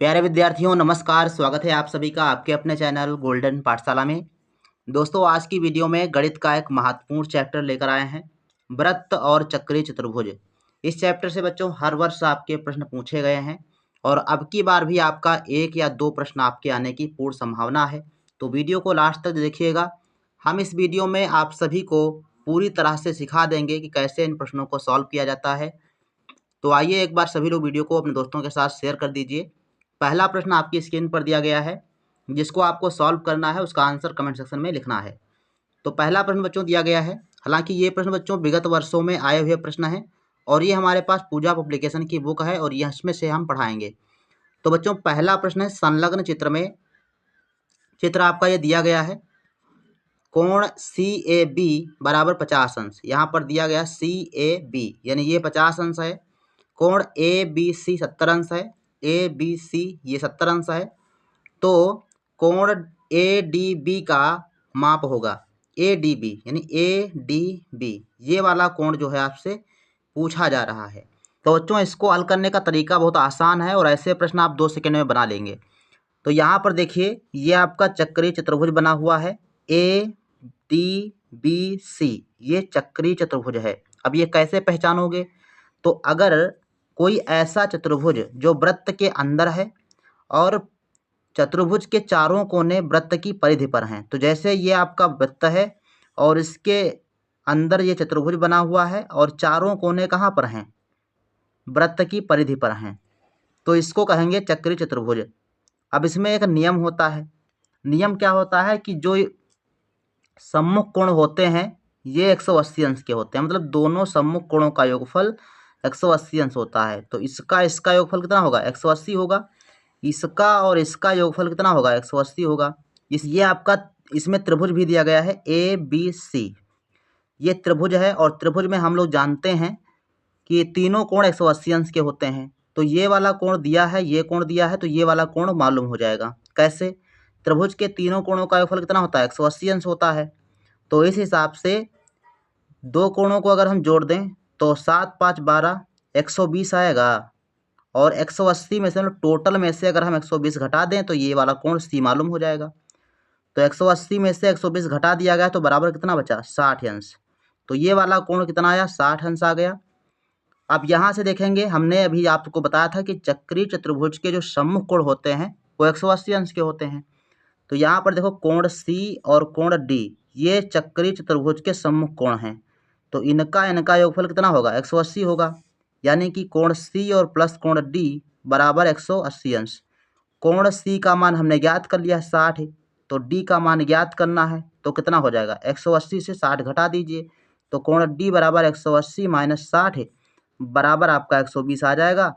प्यारे विद्यार्थियों नमस्कार। स्वागत है आप सभी का आपके अपने चैनल गोल्डन पाठशाला में। दोस्तों आज की वीडियो में गणित का एक महत्वपूर्ण चैप्टर लेकर आए हैं, वृत्त और चक्रीय चतुर्भुज। इस चैप्टर से बच्चों हर वर्ष आपके प्रश्न पूछे गए हैं और अब की बार भी आपका 1 या 2 प्रश्न आपके आने की पूर्ण संभावना है। तो वीडियो को लास्ट तक देखिएगा। हम इस वीडियो में आप सभी को पूरी तरह से सिखा देंगे कि कैसे इन प्रश्नों को सॉल्व किया जाता है। तो आइए एक बार सभी लोग वीडियो को अपने दोस्तों के साथ शेयर कर दीजिए। पहला प्रश्न आपकी स्क्रीन पर दिया गया है, जिसको आपको सॉल्व करना है, उसका आंसर कमेंट सेक्शन में लिखना है। तो पहला प्रश्न बच्चों दिया गया है। हालांकि ये प्रश्न बच्चों विगत वर्षों में आए हुए प्रश्न हैं और ये हमारे पास पूजा पब्लिकेशन की बुक है और ये इसमें से हम पढ़ाएंगे। तो बच्चों पहला प्रश्न है, संलग्न चित्र में चित्र आपका ये दिया गया है, कोण CAB बराबर 50 अंश। यहाँ पर दिया गया CAB यानी ये 50 अंश है। कोण ABC 70 अंश है। ABC ये 70 अंश है। तो कोण ADB का माप होगा ADB यानी ADB, ये वाला कोण जो है आपसे पूछा जा रहा है। तो बच्चों इसको हल करने का तरीका बहुत आसान है और ऐसे प्रश्न आप 2 सेकंड में बना लेंगे। तो यहाँ पर देखिए ये आपका चक्रीय चतुर्भुज बना हुआ है ADBC, ये चक्रीय चतुर्भुज है। अब ये कैसे पहचानोगे? तो अगर कोई ऐसा चतुर्भुज जो वृत्त के अंदर है और चतुर्भुज के चारों कोने वृत्त की परिधि पर हैं, तो जैसे ये आपका वृत्त है और इसके अंदर ये चतुर्भुज बना हुआ है और चारों कोने कहाँ पर हैं? वृत्त की परिधि पर हैं, तो इसको कहेंगे चक्रीय चतुर्भुज। अब इसमें एक नियम होता है। नियम क्या होता है कि जो सम्मुख कोण होते हैं ये 180 अंश के होते हैं, मतलब दोनों सम्मुख कोणों का योगफल 180 अंश होता है। तो इसका योगफल कितना होगा? 180 होगा। इसका और इसका योगफल कितना होगा? 180 होगा। ये आपका इसमें त्रिभुज भी दिया गया है ABC, ये त्रिभुज है और त्रिभुज में हम लोग जानते हैं कि तीनों कोण 180 अंश के होते हैं। तो ये वाला कोण दिया है, ये कोण दिया है, तो ये वाला कोण मालूम हो जाएगा। कैसे? त्रिभुज के तीनों कोणों का योगफल कितना होता है? 180 अंश होता है। तो इस हिसाब से दो कोणों को अगर हम जोड़ दें तो 7 5 12 120 आएगा और 180 में से मतलब टोटल में से अगर हम 120 घटा दें तो ये वाला कोण C मालूम हो जाएगा। तो 180 में से 120 घटा दिया गया तो बराबर कितना बचा? 60 अंश। तो ये वाला कोण कितना आया? 60 अंश आ गया। अब यहाँ से देखेंगे, हमने अभी आपको बताया था कि चक्रीय चतुर्भुज के जो सम्मुख कोण होते हैं वो 180 अंश के होते हैं। तो यहाँ पर देखो कोण C और कोण D ये चक्रीय चतुर्भुज के सम्मुख कोण हैं। तो इनका योगफल कितना होगा? 180 होगा। यानी कि कोण C और प्लस कोण D बराबर 180 अंश। कोण C का मान हमने ज्ञात कर लिया 60, तो D का मान ज्ञात करना है तो कितना हो जाएगा? 180 से 60 घटा दीजिए तो कोण D बराबर 180 माइनस 60 बराबर आपका 120 आ जाएगा।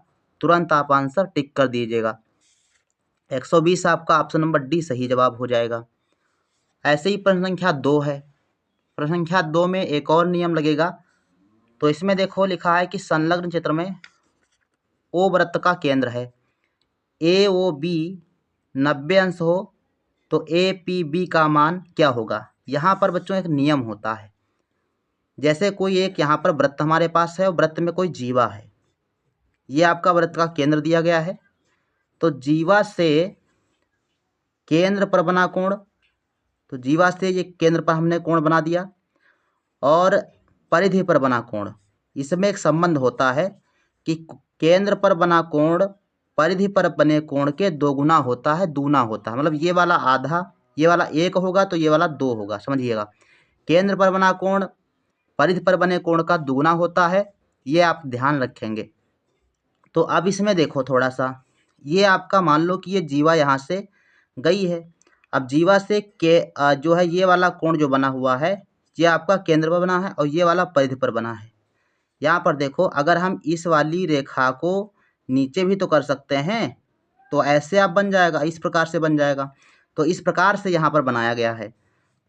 तुरंत आप आंसर टिक कर दीजिएगा। 120 आपका ऑप्शन नंबर D सही जवाब हो जाएगा। ऐसे ही प्रश्न संख्या 2 है। प्रश्न संख्या 2 में एक और नियम लगेगा। तो इसमें देखो लिखा है कि संलग्न चित्र में O वृत्त का केंद्र है, AOB 90 अंश हो तो APB का मान क्या होगा? यहाँ पर बच्चों एक नियम होता है। जैसे कोई एक यहाँ पर वृत्त हमारे पास है और वृत्त में कोई जीवा है, ये आपका वृत्त का केंद्र दिया गया है। तो जीवा से केंद्र पर बना कोण, तो जीवा से ये केंद्र पर हमने कोण बना दिया और परिधि पर बना कोण, इसमें एक संबंध होता है कि केंद्र पर बना कोण परिधि पर बने कोण के दोगुना होता है, दूना होता है। मतलब ये वाला आधा, ये वाला 1 होगा तो ये वाला 2 होगा, समझिएगा। केंद्र पर बना कोण परिधि पर बने कोण का दुगुना होता है, ये आप ध्यान रखेंगे। तो अब इसमें देखो थोड़ा सा, ये आपका मान लो कि ये जीवा यहाँ से गई है। अब जीवा से जो है ये वाला कोण जो बना हुआ है ये आपका केंद्र पर बना है और ये वाला परिधि पर बना है। यहाँ पर देखो अगर हम इस वाली रेखा को नीचे भी तो कर सकते हैं, तो ऐसे आप बन जाएगा, इस प्रकार से बन जाएगा। तो इस प्रकार से यहाँ पर बनाया गया है।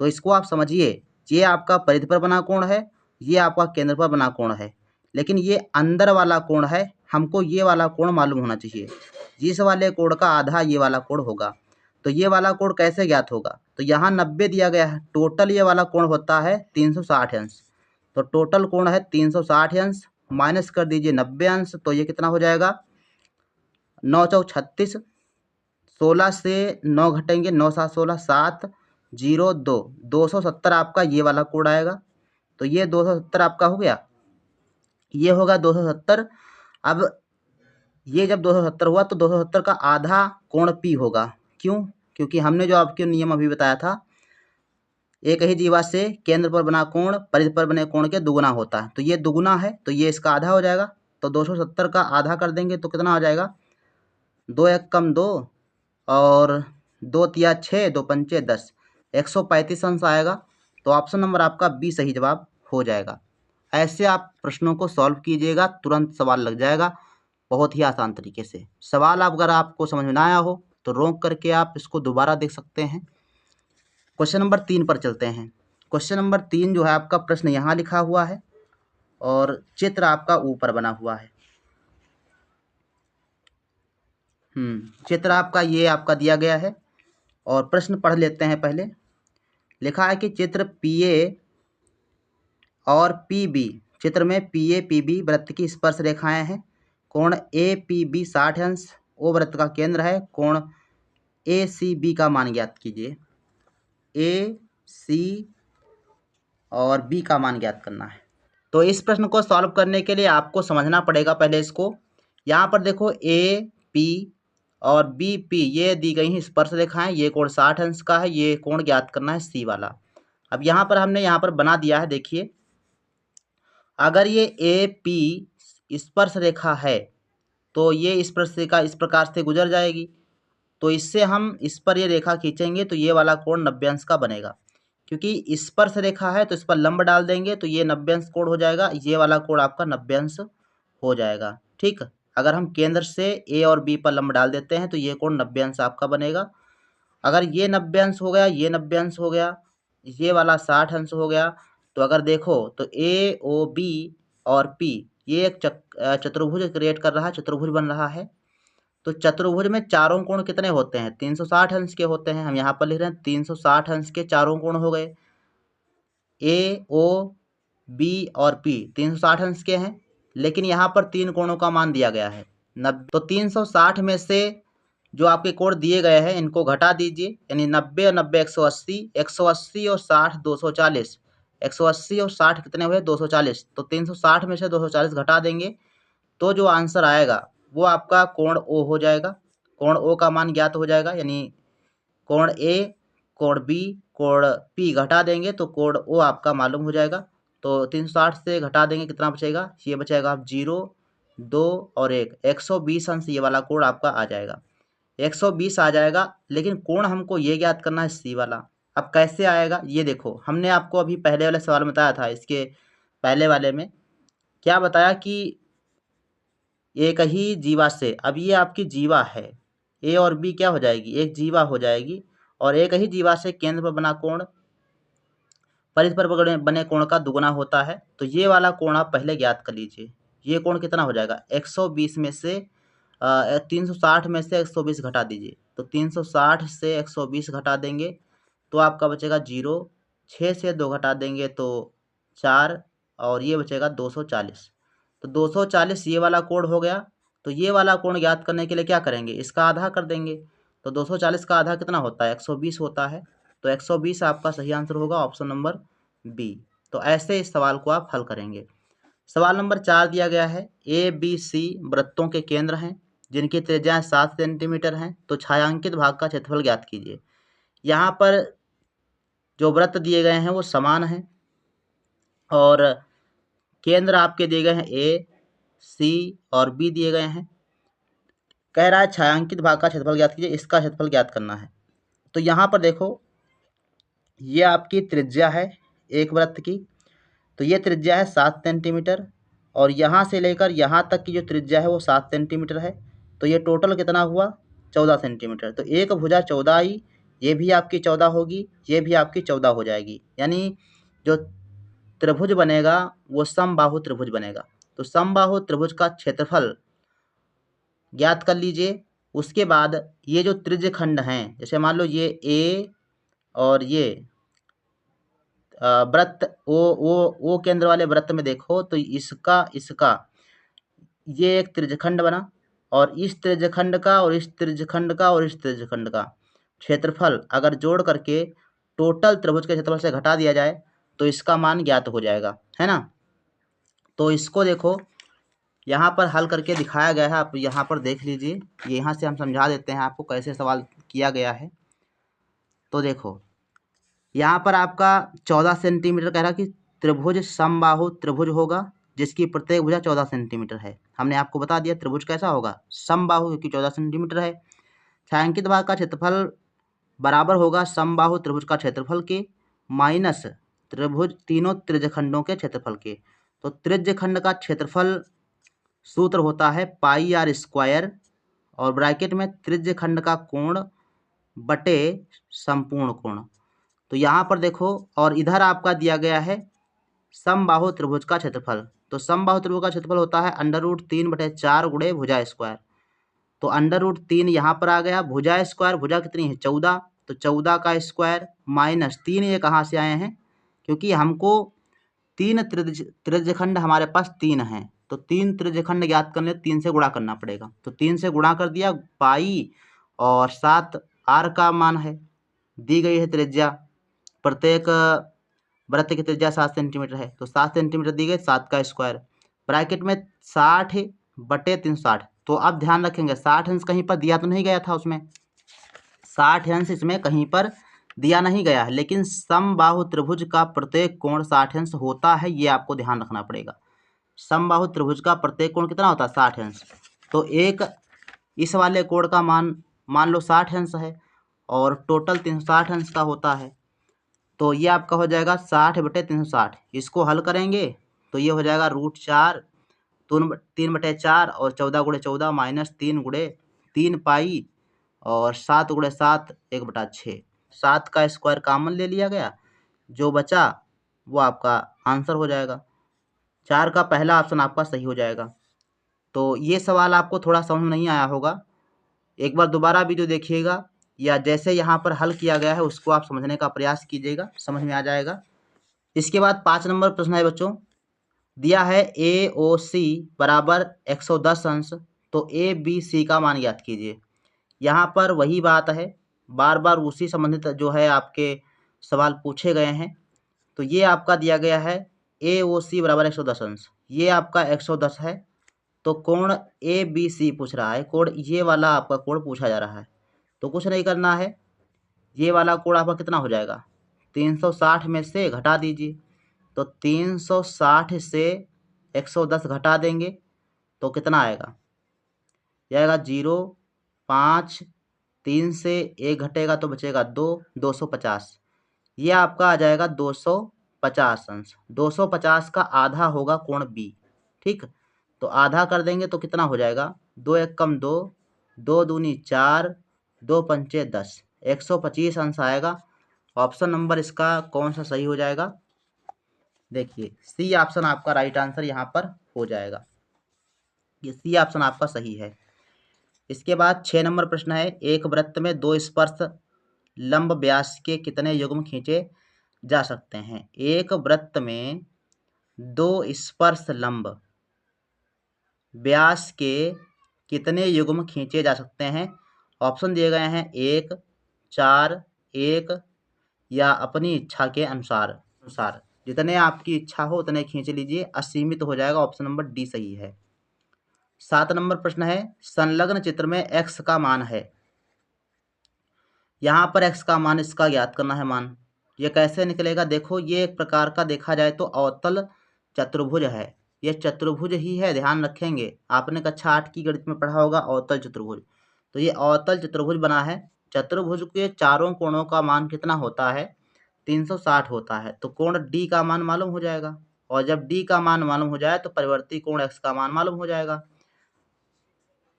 तो इसको आप समझिए, ये आपका परिधि पर बना कोण है, ये आपका केंद्र पर बना कोण है, लेकिन ये अंदर वाला कोण है, हमको ये वाला कोण मालूम होना चाहिए। जिस वाले कोण का आधा ये वाला कोण होगा, तो ये वाला कोण कैसे ज्ञात होगा? तो यहाँ 90 दिया गया है, टोटल ये वाला कोण होता है 360 अंश। तो टोटल कोण है 360 अंश, माइनस कर दीजिए 90 अंश, तो ये कितना हो जाएगा? 9 चौक 36 16 से 9 घटेंगे, 9 7 16, 7 0 2, 270 आपका ये वाला कोड आएगा। तो ये 270 आपका हो गया, ये होगा 270। अब ये जब 270 हुआ तो 270 का आधा कोण पी होगा। क्यों? क्योंकि हमने जो आपके नियम अभी बताया था, एक ही जीवा से केंद्र पर बना कोण परिधि पर बने कोण के दुगुना होता है। तो ये दुगुना है तो ये इसका आधा हो जाएगा। तो 270 का आधा कर देंगे तो कितना हो जाएगा, 2 1 कम 2 और 2 तिया 6, 2 पंचे 10, 135 अंश आएगा। तो ऑप्शन नंबर आपका बी सही जवाब हो जाएगा। ऐसे आप प्रश्नों को सॉल्व कीजिएगा, तुरंत सवाल लग जाएगा बहुत ही आसान तरीके से। सवाल अगर आपको समझ में ना आया हो तो रोक करके आप इसको दोबारा देख सकते हैं। क्वेश्चन नंबर 3 पर चलते हैं। क्वेश्चन नंबर 3 जो है आपका प्रश्न यहाँ लिखा हुआ है और चित्र आपका ऊपर बना हुआ है। चित्र आपका ये आपका दिया गया है और प्रश्न पढ़ लेते हैं पहले। लिखा है कि चित्र पीए और पीबी, चित्र में पीए पीबी वृत्त की स्पर्श रेखाएं हैं। कोण ए पी बी 60 अंश, ओ वृत्त का केंद्र है। कोण ए सी बी का मान ज्ञात कीजिए। ए सी और बी का मान ज्ञात करना है। तो इस प्रश्न को सॉल्व करने के लिए आपको समझना पड़ेगा पहले इसको। यहाँ पर देखो ए पी और बी पी ये दी गई हैं स्पर्श रेखाएं। ये कोण 60 अंश का है, ये कोण ज्ञात करना है सी वाला। अब यहाँ पर हमने यहाँ पर बना दिया है, देखिए अगर ये ए पी स्पर्श रेखा है तो ये स्पर्श रेखा इस प्रकार से गुजर जाएगी। तो इससे हम इस पर ये रेखा खींचेंगे तो ये वाला कोण 90 अंश का बनेगा। क्योंकि स्पर्श रेखा है तो इस पर लंब डाल देंगे तो ये 90 अंश कोण हो जाएगा। ये वाला कोण आपका 90 अंश हो जाएगा। ठीक, अगर हम केंद्र से ए और बी पर लंब डाल देते हैं तो ये कोण 90 अंश आपका बनेगा। अगर ये 90 अंश हो गया, ये 90 अंश हो गया, ये वाला 60 अंश हो गया, तो अगर देखो तो ए ओ बी और पी ये एक चतुर्भुज क्रिएट कर रहा है, चतुर्भुज बन रहा है। तो चतुर्भुज में चारों कोण कितने होते हैं, 360 अंश के होते हैं। हम यहाँ पर लिख रहे हैं 360 अंश के चारों कोण हो गए। ए ओ बी और पी 360 अंश के हैं, लेकिन यहाँ पर तीन कोणों का मान दिया गया है 90। तो 360 में से जो आपके कोण दिए गए हैं इनको घटा दीजिए, यानी 90 और 90 180, 180 और 60 240, 180 और 60 कितने हुए 240। तो 360 में से 240 घटा देंगे तो जो आंसर आएगा वो आपका कोण ओ हो जाएगा। कोण ओ का मान ज्ञात हो जाएगा, यानी कोण ए, कोण बी, कोण पी घटा देंगे तो कोण ओ आपका मालूम हो जाएगा। तो 360 से घटा देंगे कितना बचेगा, ये बचेगा आप 0 2 और 1, 120 अंश ये वाला कोण आपका आ जाएगा। 120 आ जाएगा, लेकिन कोण हमको ये ज्ञात करना है सी वाला। अब कैसे आएगा ये देखो, हमने आपको अभी पहले वाले सवाल में बताया था। इसके पहले वाले में क्या बताया कि एक ही जीवा से, अब ये आपकी जीवा है, ए और बी क्या हो जाएगी, एक जीवा हो जाएगी। और एक ही जीवा से केंद्र पर बना कोण परिधि पर बने कोण का दुगुना होता है। तो ये वाला कोण आप पहले ज्ञात कर लीजिए। ये कोण कितना हो जाएगा, 120 में से 360 में से 120 घटा दीजिए। तो 360 से 120 घटा देंगे तो आपका बचेगा 0, 6 से 2 घटा देंगे तो 4 और ये बचेगा 240। तो 240 ये वाला कोण हो गया। तो ये वाला कोण ज्ञात करने के लिए क्या करेंगे, इसका आधा कर देंगे। तो 240 का आधा कितना होता है, 120 होता है। तो 120 आपका सही आंसर होगा, ऑप्शन नंबर बी। तो ऐसे इस सवाल को आप हल करेंगे। सवाल नंबर 4 दिया गया है, ए बी सी वृत्तों के केंद्र हैं जिनकी त्रिज्याएं 7 सेंटीमीटर हैं। तो छायांकित भाग का क्षेत्रफल ज्ञात कीजिए। यहाँ पर जो वृत्त दिए गए हैं वो समान हैं और केंद्र आपके दिए गए हैं ए सी और बी दिए गए हैं। कह रहा है छायांकित भाग का क्षेत्रफल ज्ञात कीजिए, इसका क्षेत्रफल ज्ञात करना है। तो यहाँ पर देखो ये आपकी त्रिज्या है एक वृत्त की। तो ये त्रिज्या है 7 सेंटीमीटर और यहाँ से लेकर यहाँ तक की जो त्रिज्या है वो 7 सेंटीमीटर है। तो ये टोटल कितना हुआ, 14 सेंटीमीटर। तो एक भुजा 14 आई, ये भी आपकी 14 होगी, ये भी आपकी 14 हो जाएगी। यानी जो त्रिभुज बनेगा वो समबाहु त्रिभुज बनेगा। तो समबाहु त्रिभुज का क्षेत्रफल ज्ञात कर लीजिए। उसके बाद ये जो त्रिज्य खंड हैं, जैसे मान लो ये ए और ये वृत्त ओ केंद्र वाले वृत्त में देखो तो इसका ये एक त्रिज्यखंड बना और इस त्रिज्यखंड का और इस त्रिज्यखंड का और इस त्रिज्यखंड का क्षेत्रफल अगर जोड़ करके टोटल त्रिभुज के क्षेत्रफल से घटा दिया जाए तो इसका मान ज्ञात हो जाएगा, है ना। तो इसको देखो यहाँ पर हल करके दिखाया गया है, आप यहाँ पर देख लीजिए। ये यहाँ से हम समझा देते हैं आपको कैसे सवाल किया गया है। तो देखो यहाँ पर आपका 14 सेंटीमीटर कह रहा कि त्रिभुज समबाहु त्रिभुज होगा जिसकी प्रत्येक भुजा 14 सेंटीमीटर है। हमने आपको बता दिया त्रिभुज कैसा होगा, समबाहु, क्योंकि 14 सेंटीमीटर है। छायांकित भाग का क्षेत्रफल बराबर होगा समबाहु त्रिभुज का क्षेत्रफल के माइनस त्रिभुज तीनों त्रिज्यखंडों के क्षेत्रफल के। तो त्रिज्यखंड का क्षेत्रफल सूत्र होता है पाई आर स्क्वायर और ब्रैकेट में त्रिज्यखंड का कोण बटे संपूर्ण कोण। तो यहाँ पर देखो, और इधर आपका दिया गया है समबाहु त्रिभुज का क्षेत्रफल। तो समबाहु त्रिभुज का क्षेत्रफल होता है √3/4 गुणे भुजा स्क्वायर। तो √3 यहाँ पर आ गया, भुजा स्क्वायर, भुजा कितनी है 14, तो 14 का स्क्वायर माइनस 3, ये कहाँ से आए हैं, क्योंकि हमको तीन त्रिज्यखंड हमारे पास 3 हैं, तो 3 त्रिज्यखंड ज्ञात करने 3 से गुणा करना पड़ेगा। तो 3 से गुणा कर दिया, पाई और 7 आर का मान है, दी गई है त्रिज्या, प्रत्येक वृत्त की त्रिज्या 7 सेंटीमीटर है, तो 7 सेंटीमीटर दी गई, 7 का स्क्वायर, ब्रैकेट में 60/360। तो अब ध्यान रखेंगे 60 अंश कहीं पर दिया तो नहीं गया था उसमें, 60 अंश इसमें कहीं पर दिया नहीं गया है, लेकिन समबाहु त्रिभुज का प्रत्येक कोण 60 अंश होता है, ये आपको ध्यान रखना पड़ेगा। समबाहु त्रिभुज का प्रत्येक कोण कितना होता है 60 अंश। तो एक इस वाले कोण का मान लो 60 अंश है और टोटल 360 अंश का होता है। तो ये आपका हो जाएगा 60/360। इसको हल करेंगे तो ये हो जाएगा √4 3/4 और 14 × 14 माइनस 3 × 3 पाई और 7 × 7 1/6। 7 का स्क्वायर कॉमन ले लिया गया, जो बचा वो आपका आंसर हो जाएगा। 4 का पहला ऑप्शन आपका सही हो जाएगा। तो ये सवाल आपको थोड़ा समझ में नहीं आया होगा, एक बार दोबारा वीडियो देखिएगा या जैसे यहाँ पर हल किया गया है उसको आप समझने का प्रयास कीजिएगा, समझ में आ जाएगा। इसके बाद 5 नंबर प्रश्न है बच्चों, दिया है AOC बराबर 110 अंश, तो ABC का मान ज्ञात कीजिए। यहाँ पर वही बात है, बार बार उसी संबंधित जो है आपके सवाल पूछे गए हैं। तो ये आपका दिया गया है AOC बराबर 110 अंश, ये आपका 110 है। तो कोण ABC पूछ रहा है, कोण ये वाला आपका कोण पूछा जा रहा है। तो कुछ नहीं करना है, ये वाला कोण आपका कितना हो जाएगा, 360 में से घटा दीजिए। तो 360 से 110 घटा देंगे तो कितना आएगा, यह आएगा 0, 5, 3 से 1 घटेगा तो बचेगा 2, 250। ये आपका आ जाएगा 250 अंश। 250 का आधा होगा कोण बी, ठीक। तो आधा कर देंगे तो कितना हो जाएगा, 2 1 कम 2, 2 दूनी 4, 2 पंचे 10, 125 अंश आएगा। ऑप्शन नंबर इसका कौन सा सही हो जाएगा, देखिए सी ऑप्शन आपका राइट आंसर यहाँ पर हो जाएगा, ये सी ऑप्शन आपका सही है। इसके बाद 6 नंबर प्रश्न है, एक वृत्त में 2 स्पर्श लंब व्यास के कितने युग्म खींचे जा सकते हैं। एक वृत्त में 2 स्पर्श लंब व्यास के कितने युग्म खींचे जा सकते हैं। ऑप्शन दिए गए हैं 1, 4, 1 या अपनी इच्छा के अनुसार जितने आपकी इच्छा हो उतने खींच लीजिए, असीमित हो जाएगा। ऑप्शन नंबर डी सही है। 7 नंबर प्रश्न है, संलग्न चित्र में x का मान है। यहाँ पर x का मान इसका ज्ञात करना है मान। ये कैसे निकलेगा, देखो ये एक प्रकार का देखा जाए तो अवतल चतुर्भुज है, ये चतुर्भुज ही है, ध्यान रखेंगे। आपने कक्षा 8 की गणित में पढ़ा होगा अवतल चतुर्भुज। तो ये अवतल चतुर्भुज बना है, चतुर्भुज के चारों कोणों का मान कितना होता है, 360 होता है। तो कोण डी का मान मालूम हो जाएगा, और जब डी का मान मालूम हो जाए तो परिवर्ती कोण x का मान मालूम हो जाएगा।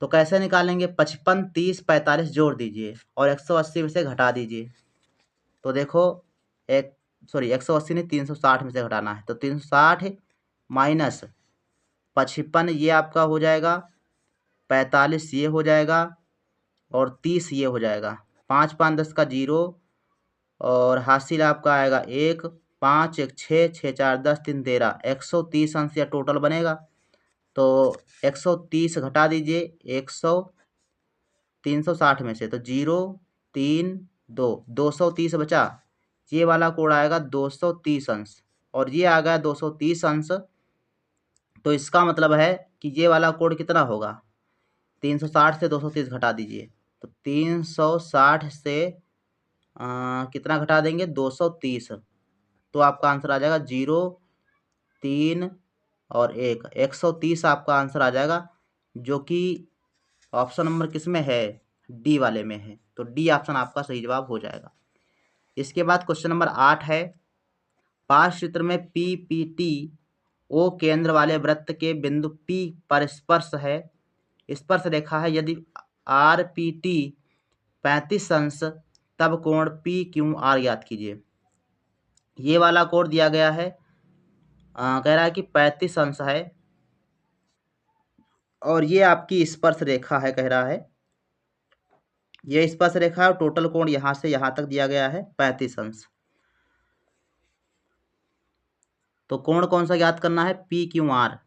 तो कैसे निकालेंगे, 55, 30, 45 जोड़ दीजिए और 180 में से घटा दीजिए। तो देखो 180 नहीं, 360 में से घटाना है। तो 360 माइनस 55 ये आपका हो जाएगा, 45 ये हो जाएगा और 30 ये हो जाएगा। 5 5 10 का 0 और हासिल आपका आएगा 1, 5 1 6, 6 4 10, 3 13, 130 अंश या टोटल बनेगा। तो 130 घटा दीजिए 360 में से, तो 0 3 2 230 बचा। ये वाला कोण आएगा 230 अंश और ये आ गया 230 अंश। तो इसका मतलब है कि ये वाला कोण कितना होगा, 360 से 230 घटा दीजिए, तो 360 से कितना घटा देंगे 230, तो आपका आंसर आ जाएगा 0 3 और 1 130 आपका आंसर आ जाएगा, जो कि ऑप्शन नंबर किस में है, डी वाले में है। तो डी ऑप्शन आपका सही जवाब हो जाएगा। इसके बाद क्वेश्चन नंबर 8 है, पास चित्र में पी पी टी ओ केंद्र वाले वृत्त के बिंदु P पर स्पर्श है, स्पर्श रेखा है, यदि आर पी टी 35 अंश तब कोण पी क्यू आर ज्ञात कीजिए। ये वाला कोण दिया गया है, कह रहा है कि 35 अंश है और ये आपकी स्पर्श रेखा है, कह रहा है ये स्पर्श रेखा है और टोटल कोण यहाँ से यहाँ तक दिया गया है 35 अंश। तो कोण कौन सा ज्ञात करना है, P Q R,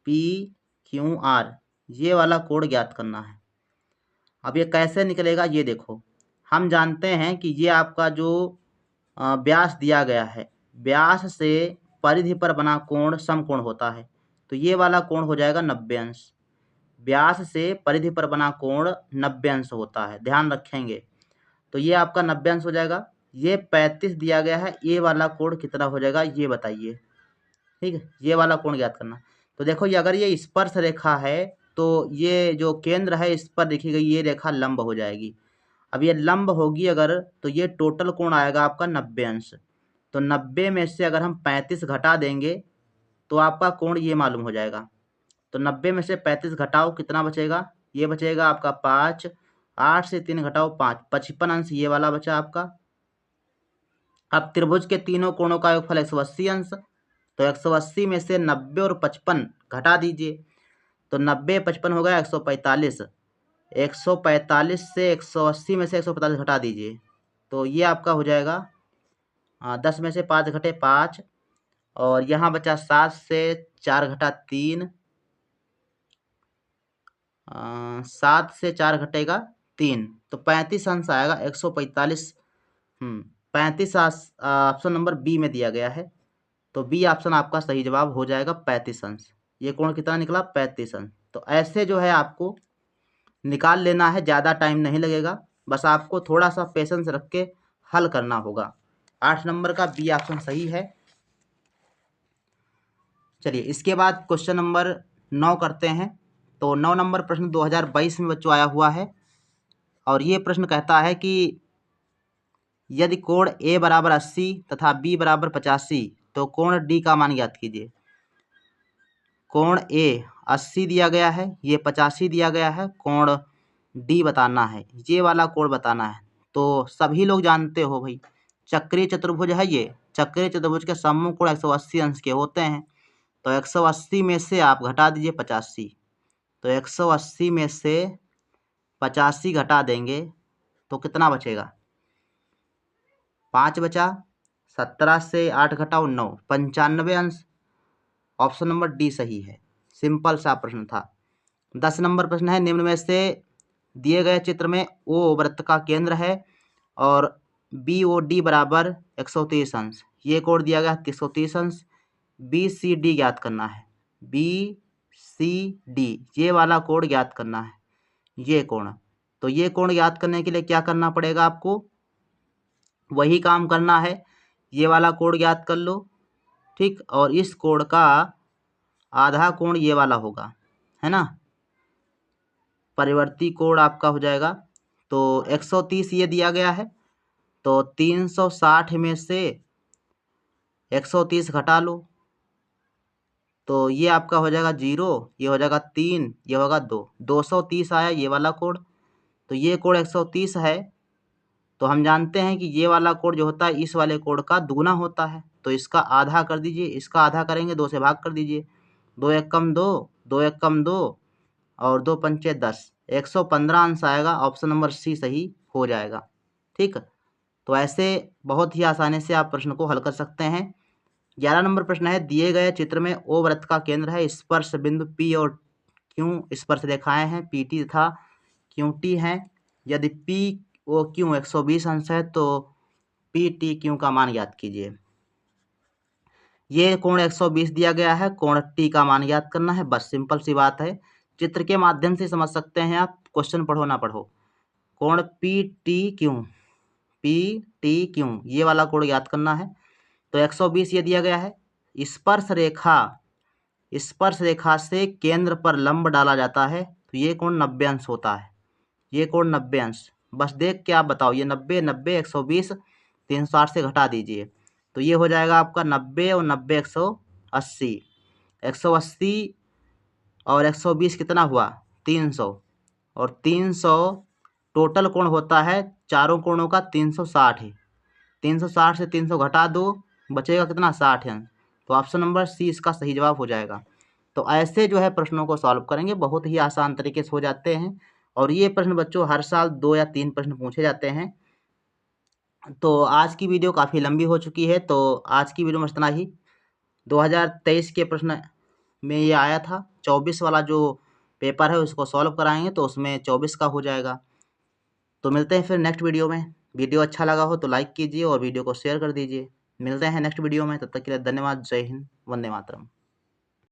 P Q R ये वाला कोण ज्ञात करना है। अब ये कैसे निकलेगा ये देखो, हम जानते हैं कि ये आपका जो व्यास दिया गया है, व्यास से परिधि पर बना कोण समकोण होता है, तो ये वाला कोण हो जाएगा 90 अंश। व्यास से परिधि पर बना कोण 90 अंश होता है, ध्यान रखेंगे। तो ये आपका 90 अंश हो जाएगा। ये 35 दिया गया है, ये वाला कोण कितना हो जाएगा ये बताइए। ठीक है, ये वाला कोण ज्ञात करना। तो देखो ये अगर ये स्पर्श रेखा है तो ये जो केंद्र है इस पर देखी गई ये रेखा लंब हो जाएगी। अब ये लंब होगी अगर, तो ये टोटल कोण आएगा आपका 90 अंश। तो 90 में से अगर हम 35 घटा देंगे तो आपका कोण ये मालूम हो जाएगा। तो 90 में से 35 घटाओ कितना बचेगा, ये बचेगा आपका 5, 8 से 3 घटाओ 5, 55 अंश ये वाला बचा आपका। अब त्रिभुज के तीनों कोणों का योगफल 180 अंश, तो 180 में से 90 और 55 घटा दीजिए, तो 90 55 हो गया 145, 145 से 180 में से 145 घटा दीजिए, तो ये आपका हो जाएगा 10 में से 5 घटे 5 और यहाँ बचा 7 से 4 घटा 3, 7 से 4 घटेगा 3, तो 35 अंश आएगा 145। 35 ऑप्शन नंबर बी में दिया गया है, तो बी ऑप्शन आपका सही जवाब हो जाएगा 35 अंश। ये कोण कितना निकला 35 अंश। तो ऐसे जो है आपको निकाल लेना है, ज़्यादा टाइम नहीं लगेगा, बस आपको थोड़ा सा पेशेंस रख के हल करना होगा। 8 नंबर का बी ऑप्शन सही है। चलिए इसके बाद क्वेश्चन नंबर 9 करते हैं। तो 9 नंबर प्रश्न 2022 में बच्चों आया हुआ है और ये प्रश्न कहता है कि यदि कोण ए बराबर 80 तथा बी बराबर 85 तो कोण डी का मान ज्ञात कीजिए। कोण ए 80 दिया गया है, ये 85 दिया गया है, कोण डी बताना है, ये वाला कोण बताना है। तो सभी लोग जानते हो भाई चक्रीय चतुर्भुज है ये, चक्रीय चतुर्भुज के सम्मुख कोण 180 अंश के होते हैं। तो 180 में से आप घटा दीजिए 85, तो 180 में से 85 घटा देंगे तो कितना बचेगा, 5 बचा, 17 से 8 घटाओ 9, 95 अंश। ऑप्शन नंबर डी सही है, सिंपल सा प्रश्न था। 10 नंबर प्रश्न है, निम्न में से दिए गए चित्र में ओ वृत्त का केंद्र है और बी ओ डी बराबर 130 अंश, ये कोण दिया गया 130 अंश। बी सी डी ज्ञात करना है, बी सी डी ये वाला कोण ज्ञात करना है, ये कोण। तो ये कोण ज्ञात करने के लिए क्या करना पड़ेगा आपको, वही काम करना है, ये वाला कोण ज्ञात कर लो, ठीक, और इस कोण का आधा कोण ये वाला होगा, है ना, परिवर्ती कोण आपका हो जाएगा। तो 130 ये दिया गया है, तो 360 में से 130 घटा लो, तो ये आपका हो जाएगा 0, ये हो जाएगा 3, ये होगा 2, 230 आया ये वाला कोण। तो ये कोण 130 है, तो हम जानते हैं कि ये वाला कोण जो होता है इस वाले कोण का दुगुना होता है, तो इसका आधा कर दीजिए, इसका आधा करेंगे 2 से भाग कर दीजिए, 2 एक कम 2, 2 एक कम 2 और 2 पंचे 10, 115 अंश आएगा। ऑप्शन नंबर सी सही हो जाएगा। ठीक, तो ऐसे बहुत ही आसानी से आप प्रश्न को हल कर सकते हैं। 11 नंबर प्रश्न है, दिए गए चित्र में ओ वृत्त का केंद्र है, स्पर्श बिंदु पी और क्यू स्पर्श रेखाएं हैं, पीटी तथा क्यूटी हैं। यदि पी ओ क्यू 120 अंश है तो पी टी क्यू का मान ज्ञात कीजिए। ये कोण 120 दिया गया है, कोण टी का मान ज्ञात करना है, बस सिंपल सी बात है। चित्र के माध्यम से समझ सकते हैं आप, क्वेश्चन पढ़ो ना पढ़ो। कोण पी टी क्यू ये वाला कोण ज्ञात करना है। तो 120 ये दिया गया है। स्पर्श रेखा से केंद्र पर लंब डाला जाता है तो ये कोण 90 अंश होता है, ये कोण 90 अंश। बस देख के आप बताओ, ये 90 90 120 360 से घटा दीजिए तो ये हो जाएगा आपका 90 और 90 180। 180 और 120 कितना हुआ 300, और 300 टोटल कोण होता है चारों कोणों का 360 है। 360 से 300 घटा दो, बचेगा कितना 60 अंश। तो ऑप्शन नंबर सी इसका सही जवाब हो जाएगा। तो ऐसे जो है प्रश्नों को सॉल्व करेंगे, बहुत ही आसान तरीके से हो जाते हैं। और ये प्रश्न बच्चों हर साल 2 या 3 प्रश्न पूछे जाते हैं। तो आज की वीडियो काफ़ी लंबी हो चुकी है, तो आज की वीडियो में इतना ही। 2023 के प्रश्न में ये आया था, 24 वाला जो पेपर है उसको सॉल्व कराएंगे तो उसमें 24 का हो जाएगा। तो मिलते हैं फिर नेक्स्ट वीडियो में। वीडियो अच्छा लगा हो तो लाइक कीजिए और वीडियो को शेयर कर दीजिए। मिलते हैं नेक्स्ट वीडियो में, तब तक के लिए धन्यवाद। जय हिंद, वंदे मातरम।